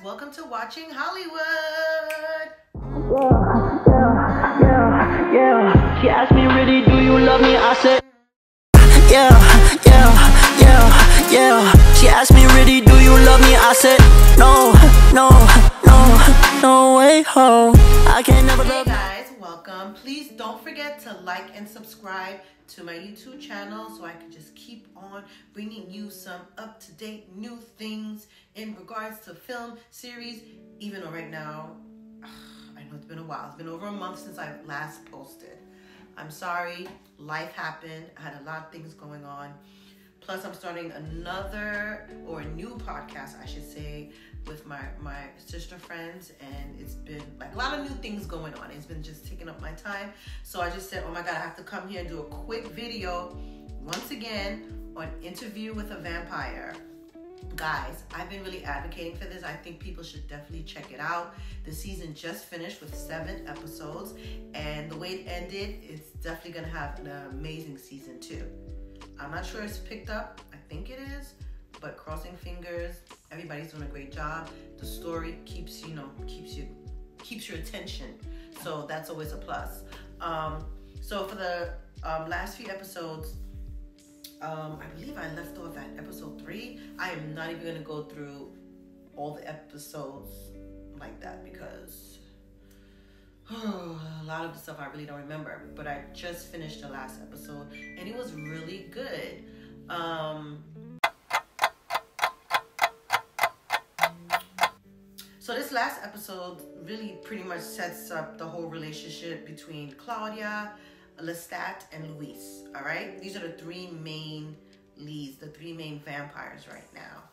welcome to Watching Hollywood. Yeah. She asked me, really, do you love me? I said, yeah. She asked me, really, do you love me? I said, no way home. I can't never love you. Hey guys, welcome. Please don't forget to like and subscribe to my YouTube channel so I can just keep on bringing you some up-to-date new things in regards to film, series, even though right now, I know it's been a while. It's been over a month since I last posted. I'm sorry, life happened. I had a lot of things going on. Plus, I'm starting a new podcast, I should say, with my sister friends, and it's been like a lot of new things going on. It's been just taking up my time. So I just said, oh my God, I have to come here and do a quick video once again on Interview with a Vampire. Guys, I've been really advocating for this. I think people should definitely check it out. The season just finished with 7 episodes, and the way it ended, it's definitely gonna have an amazing season 2. I'm not sure it's picked up. I think it is, but crossing fingers. Everybody's doing a great job. The story keeps your attention, so that's always a plus. So for the last few episodes, I believe I left off at episode 3. I am not even going to go through all the episodes like that because a lot of the stuff I really don't remember. But I just finished the last episode and it was really good. So this last episode really pretty much sets up the whole relationship between Claudia, Lestat, and Luis. All right, these are the 3 main leads, the 3 main vampires right now.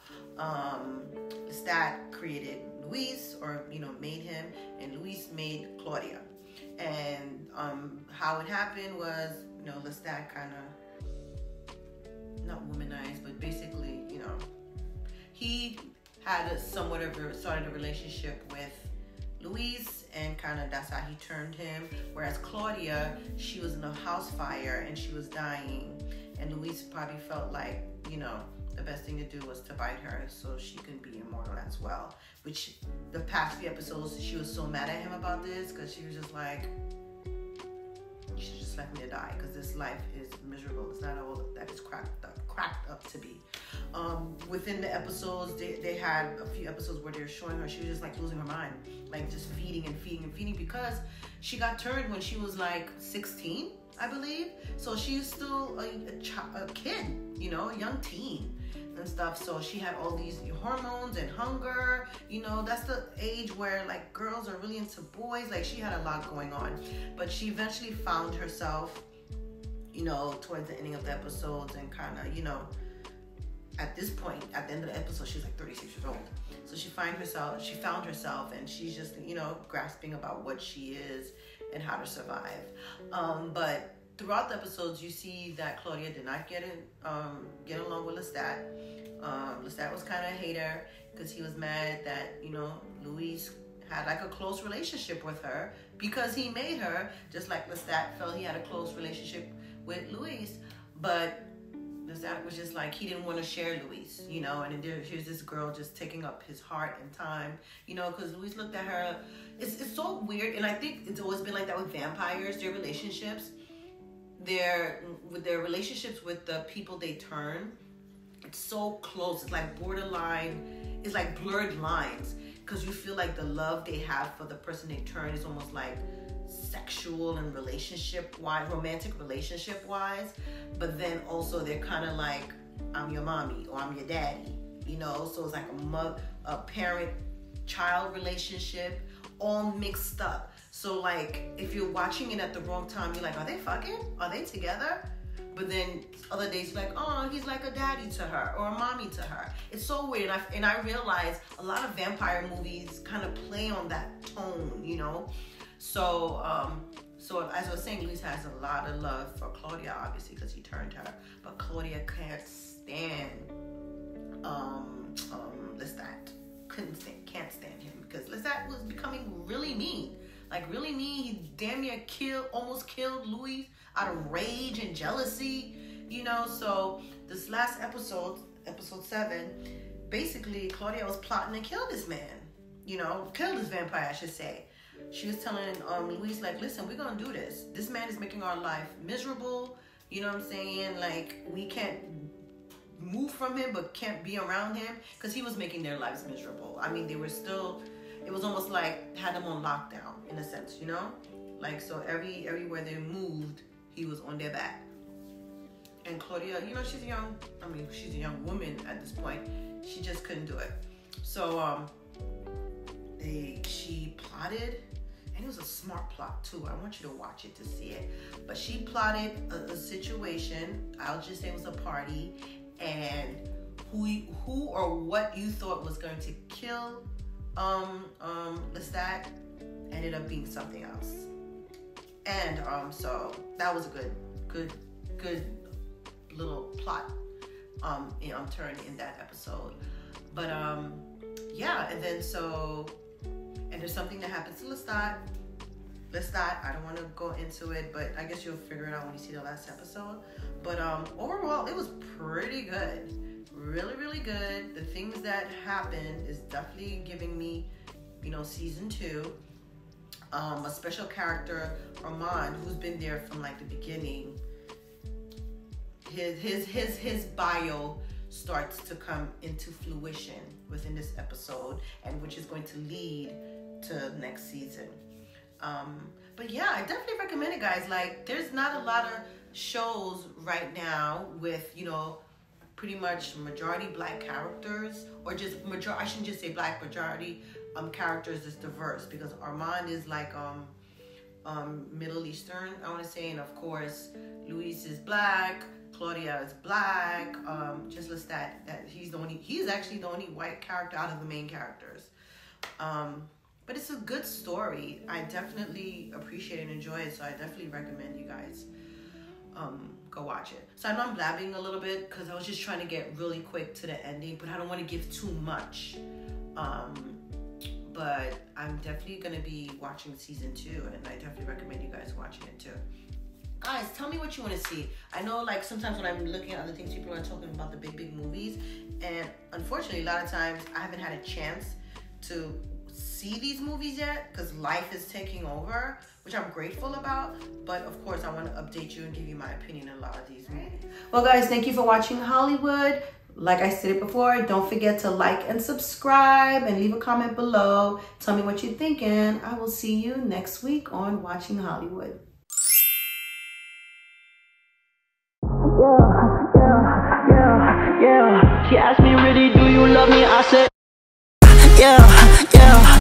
Lestat created Luis, or made him, and Luis made Claudia. And how it happened was, Lestat kind of not womanized, but basically, he had started a relationship with Luis, and kind of that's how he turned him. Whereas Claudia, she was in a house fire and she was dying, and Luis probably felt like the best thing to do was to bite her so she can be immortal as well. Which the past few episodes, she was so mad at him about this because she was just like, you should just let me die because this life is miserable. It's not all that it's cracked up to be. Within the episodes, they had a few episodes where they were showing her, she was just like losing her mind, like just feeding because she got turned when she was like 16, I believe. So she's still a kid, a young teen and stuff. So she had all these hormones and hunger. That's the age where like girls are really into boys. Like she had a lot going on, but she eventually found herself, towards the ending of the episodes, and kind of, at this point, at the end of the episode, she's like 36 years old. So she found herself, and she's just, grasping about what she is and how to survive. But throughout the episodes, you see that Claudia did not get along with Lestat. Lestat was kind of a hater because he was mad that, Luis had like a close relationship with her because he made her, just like Lestat felt he had a close relationship with Luis. But Lestat was just like, he didn't want to share Luis, and then here's this girl just taking up his heart and time, because Luis looked at her. It's so weird, and I think it's always been like that with vampires. Their relationships, their relationships with the people they turn, it's so close. It's like borderline. It's like blurred lines, because you feel like the love they have for the person they turn is almost like sexual and romantic relationship wise, but then also they're kind of like, I'm your mommy or I'm your daddy, so it's like a parent-child relationship all mixed up. So like if you're watching it at the wrong time, you're like, are they fucking? Are they together? But then other days you're like, oh, he's like a daddy to her or a mommy to her. It's so weird. And I realize a lot of vampire movies kind of play on that tone, So as I was saying, Luis has a lot of love for Claudia, obviously, because he turned her. But Claudia can't stand Lestat. Can't stand him because Lestat was becoming really mean. Like really mean. He damn near almost killed Luis out of rage and jealousy. So this last episode 7, basically Claudia was plotting to kill this man. you know, killed this vampire, I should say. She was telling Luis, like, listen, we're gonna do this. This man is making our life miserable. You know what I'm saying? Like, we can't move from him, but can't be around him, because he was making their lives miserable. I mean, they were still, it was almost like had them on lockdown in a sense, you know? Like, so everywhere they moved, he was on their back. And Claudia, you know, she's a young woman at this point. She just couldn't do it. So she plotted, and it was a smart plot too. I want you to watch it to see it. But she plotted a situation. I'll just say it was a party, and who or what you thought was going to kill Lestat ended up being something else. And so that was a good little plot turn in that episode. But yeah, and then and there's something that happens to Lestat. I don't want to go into it, but I guess you'll figure it out when you see the last episode. But overall, it was pretty good. Really, really good. The things that happened is definitely giving me, you know, season 2. A special character, Armand, who's been there from like the beginning. His bio starts to come into fruition within this episode, and which is going to lead to next season. But yeah, I definitely recommend it, guys. Like, there's not a lot of shows right now with, you know, pretty much majority black characters, or just I shouldn't just say black, majority characters is diverse, because Armand is like Middle Eastern, I want to say, and of course Luis is black, Claudia is black. Just Lestat, that he's actually the only white character out of the main characters. But it's a good story. I definitely appreciate and enjoy it, so I definitely recommend you guys go watch it. So I know I'm blabbing a little bit because I was just trying to get really quick to the ending, but I don't want to give too much. But I'm definitely going to be watching season 2, and I definitely recommend you guys watching it too. Guys, tell me what you want to see. I know, like, sometimes when I'm looking at other things, people are talking about the big movies, and unfortunately a lot of times I haven't had a chance to see these movies yet because life is taking over, which I'm grateful about. But of course I want to update you and give you my opinion on a lot of these movies. Well, guys, thank you for watching Hollywood. Like I said it before, don't forget to like and subscribe and leave a comment below. Tell me what you're thinking. I will see you next week on Watching Hollywood. Yeah. She asked me, really, do you love me? I said, yeah.